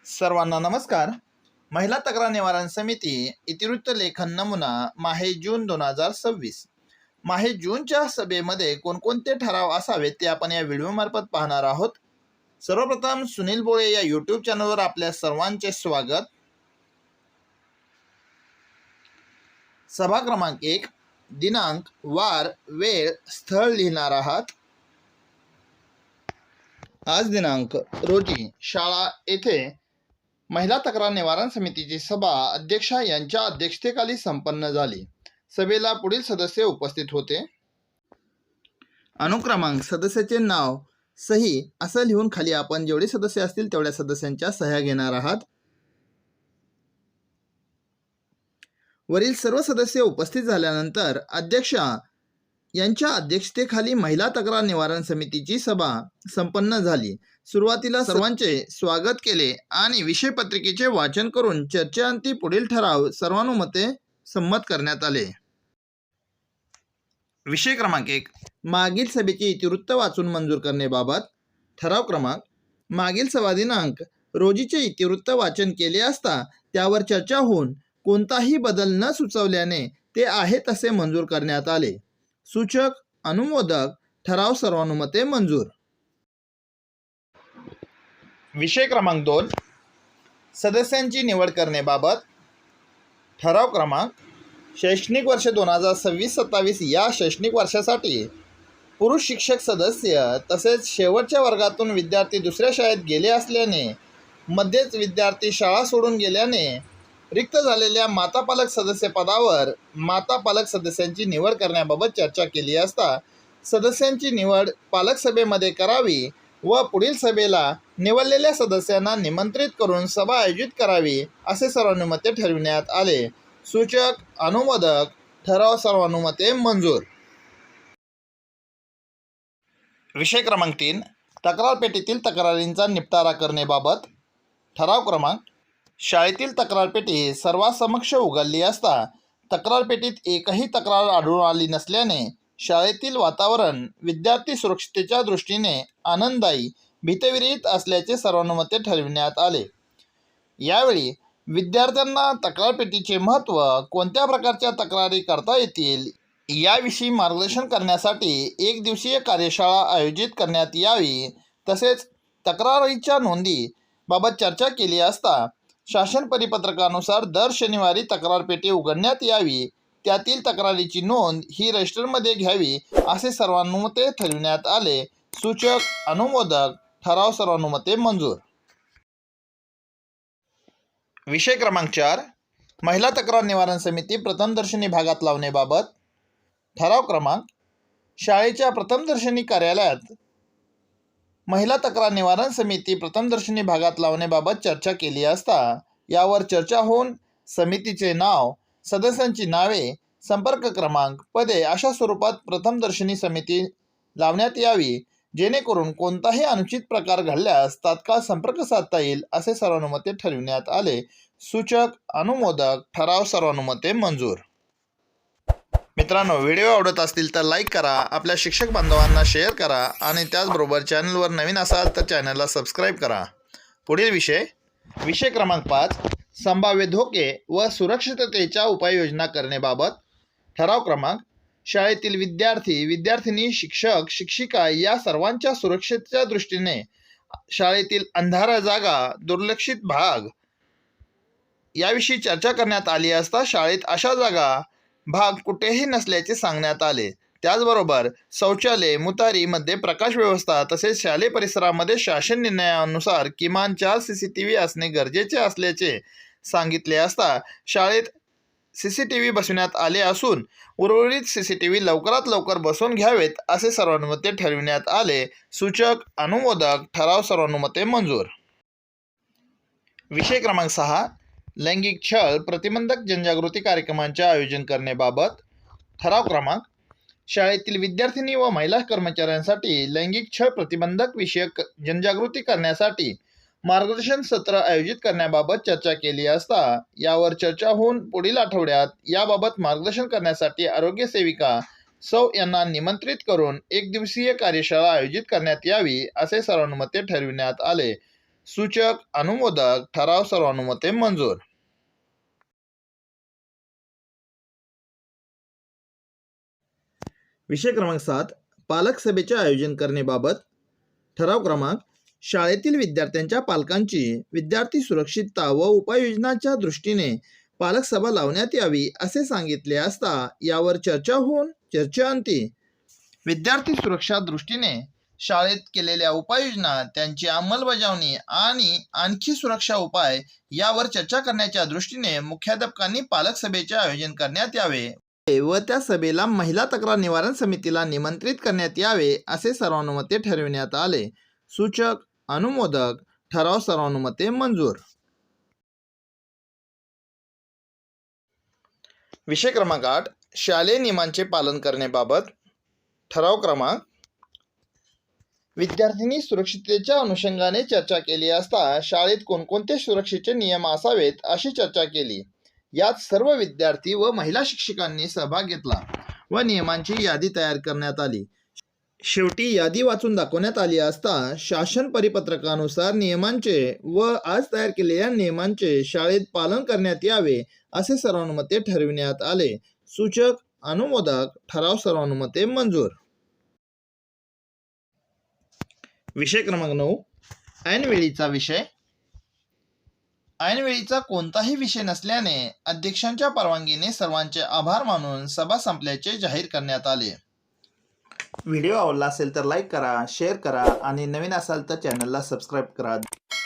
सर्वांना नमस्कार. महिला तक्रार निवारण समिती इतिवृत्त लेखन नमुना माहे जून 2026. माहे जूनच्या सभेमध्ये कोणकोणते ठराव असावेत ते आपण या व्हिडिओमार्फत पाहणार आहोत. सर्वप्रथम सुनील बोळे या यूट्यूब चॅनलवर आपल्या सर्वांचे स्वागत. सभा क्रमांक 1, दिनांक, वार, वेळ, स्थळ लिहिणार आहात. आज दिनांक रोजी शाळा येथे महिला तक्रार निवारण समितीची सभा अध्यक्षा यांच्या अध्यक्षतेखाली संपन्न झाली. सभेला पुढील सदस्य उपस्थित होते. अनुक्रमांक, सदस्याचे नाव, सही असं लिहून खाली आपण जेवढे सदस्य असतील तेवढ्या सदस्यांच्या सह्या घेणार आहात. वरील सर्व सदस्य उपस्थित झाल्यानंतर अध्यक्षा यांच्या अध्यक्षतेखाली महिला तक्रार निवारण समितीची सभा संपन्न झाली. सुरुवातीला सर्वांचे स्वागत केले आणि विषय पत्रिकेचे वाचन करून चर्चेअंती पुढील ठराव सर्वानुमते संमत करण्यात आले. विषय क्रमांक 1, मागील सभेचे इतिवृत्त वाचून मंजूर करण्याबाबत. ठराव क्रमांक, मागील सभा दिनांक रोजीचे इतिवृत्त वाचन केले असता त्यावर चर्चा होऊन कोणताही बदल न सुचवल्याने ते आहे तसे मंजूर करण्यात आले. सूचक, अनुमोदक, ठराव सर्वानुमते मंजूर. विषय क्रमांक 2, सदस्यांची निवड करण्याबाबत. ठराव क्रमांक, शैक्षणिक वर्ष 2026-27 या शैक्षणिक वर्षासाठी पुरुष शिक्षक सदस्य तसेच शेवटच्या वर्गातून विद्यार्थी दुसऱ्या शाळेत गेले असल्याने मध्येच विद्यार्थी शाळा सोडून गेल्याने रिक्त झालेल्या माता पालक सदस्य पदावर माता पालक सदस्यांची निवड करण्याबाबत चर्चा केली असता सदस्यांची निवड पालक सभेमध्ये करावी व पुढील सभेला निवडलेल्या सदस्यांना निमंत्रित करून सभा आयोजित करावी असे सर्वानुमते ठरविण्यात आले. सूचक, अनुमोदक, ठराव सर्वानुमते मंजूर. विषय क्रमांक 3, तक्रार पेटीतील तक्रारींचा निपटारा करण्याबाबत. ठराव क्रमांक, शाळेतील तक्रारपेटी सर्वांसमक्ष उघडली असता तक्रारपेटीत एकही तक्रार आढळून आली नसल्याने शाळेतील वातावरण विद्यार्थी सुरक्षिततेच्या दृष्टीने आनंददायी, भीतीविरहित असल्याचे सर्वानुमते ठरविण्यात आले. यावेळी विद्यार्थ्यांना तक्रारपेटीचे महत्त्व, कोणत्या प्रकारच्या तक्रारी करता येतील याविषयी मार्गदर्शन करण्यासाठी एक दिवसीय कार्यशाळा आयोजित करण्यात यावी. तसेच तक्रारीच्या नोंदी बाबत चर्चा केली असता शासन परिपत्रकानुसार दर शनिवारी तक्रारपेटी उघडण्यात यावी. त्यातील तक्रारीची नोंद ही रजिस्टरमध्ये घ्यावी असे सर्वानुमते ठरविण्यात आले. सूचक, अनुमोदक, ठराव सर्वानुमते मंजूर. विषय क्रमांक 4, महिला तक्रार निवारण समिती प्रथमदर्शनी भागात लावण्याबाबत. ठराव क्रमांक, शाळेच्या प्रथमदर्शनी कार्यालयात महिला तक्रार निवारण समिती प्रथमदर्शनी भागात लावण्याबाबत चर्चा केली असता यावर चर्चा होऊन समितीचे नाव, सदस्यांची नावे, संपर्क क्रमांक, पदे अशा स्वरूपात प्रथमदर्शनी समिती लावण्यात यावी जेणेकरून कोणताही अनुचित प्रकार घडल्यास तात्काळ संपर्क साधता येईल असे सर्वानुमते ठरविण्यात आले. सूचक, अनुमोदक, ठराव सर्वानुमते मंजूर. मित्रांनो, व्हिडिओ आवडत असतील तर लाईक करा, आपल्या शिक्षक बांधवांना शेअर करा आणि त्याचबरोबर चॅनलवर नवीन असाल तर चॅनलला सबस्क्राईब करा. पुढील विषय क्रमांक 5, संभाव्य धोके व सुरक्षिततेच्या उपाययोजना करण्याबाबत. ठराव क्रमांक, शाळेतील विद्यार्थी, विद्यार्थिनी, शिक्षक, शिक्षिका या सर्वांच्या सुरक्षेच्या दृष्टीने शाळेतील अंधारा जागा, दुर्लक्षित भाग याविषयी चर्चा करण्यात आली असता शाळेत अशा जागा, भाग कुठेही नसल्याचे सांगण्यात आले. त्याचबरोबर शौचालय, मुतारीमध्ये प्रकाश व्यवस्था तसेच शालेय परिसरामध्ये शासन निर्णयानुसार किमान 4 CCTV असणे गरजेचे असल्याचे सांगितले असता शाळेत CCTV बसविण्यात आले असून उर्वरित CCTV लवकरात लवकर बसवून घ्यावेत असे सर्वानुमते ठरविण्यात आले. सूचक, अनुमोदक, ठराव सर्वानुमते मंजूर. विषय क्रमांक 6, लैंगिक छळ प्रतिबंधक जनजागृती कार्यक्रमांचे आयोजन करण्याबाबत. ठराव क्रमांक, शाळेतील विद्यार्थिनी व महिला कर्मचाऱ्यांसाठी लैंगिक छळ प्रतिबंधक विषयक जनजागृती करण्यासाठी मार्गदर्शन सत्र आयोजित करण्याबाबत चर्चा केली असता यावर चर्चा होऊन पुढील आठवड्यात याबाबत मार्गदर्शन करण्यासाठी आरोग्य सेविका सौ यांना निमंत्रित करून एक दिवसीय कार्यशाळा आयोजित करण्यात यावी असे सर्वानुमते ठरविण्यात आले. सूचक अनुमोदक ठराव सर्वानुमते मंजूर. विषय क्रमांक 7 पालक सभेचे आयोजन करण्याबाबत. ठराव क्रमांक शाळेतील विद्यार्थ्यांच्या पालकांची विद्यार्थी सुरक्षितता व उपाययोजनांच्या दृष्टीने पालक सभा लावण्यात यावी असे सांगितले असता यावर चर्चा होऊन चर्चेअंती विद्यार्थी सुरक्षा दृष्टीने शाळेत केलेल्या उपाययोजना, त्यांची अंमलबजावणी आणि आणखी सुरक्षा उपाय यावर चर्चा करण्याच्या दृष्टीने मुख्याध्यापकांनी पालक सभेचे आयोजन करण्यात यावे व त्या सभेला महिला तक्रार निवारण समितीला निमंत्रित करण्यात यावे असे सर्वानुमते ठरविण्यात आले. सूचक अनुमोदक ठराव सर्वानुमते मंजूर. विषय क्रमांक 8 शालेय नियमांचे पालन करण्याबाबत. ठराव क्रमांक विद्यार्थिनी सुरक्षिततेच्या अनुषंगाने चर्चा केली असता शाळेत कोणकोणते सुरक्षेचे नियम असावेत अशी चर्चा केली. यात सर्व विद्यार्थी व महिला शिक्षकांनी सहभाग घेतला व नियमांची यादी तयार करण्यात आली. शेवटी यादी वाचून दाखवण्यात आली असता शासन परिपत्रकानुसार नियमांचे व आज तयार केलेल्या नियमांचे शाळेत पालन करण्यात यावे असे सर्वानुमते ठरविण्यात आले. सूचक अनुमोदक ठराव सर्वानुमते मंजूर. विषय क्रमांक 9 ऐनवेळीचा विषय. ऐनवेळीचा कोणताही विषय नसल्याने अध्यक्षांच्या परवानगीने सर्वांचे आभार मानून सभा संपल्याचे जाहीर करण्यात आले. व्हिडिओ आवडला असेल तर लाईक करा, शेअर करा आणि नवीन असाल तर चॅनलला सबस्क्राईब करा.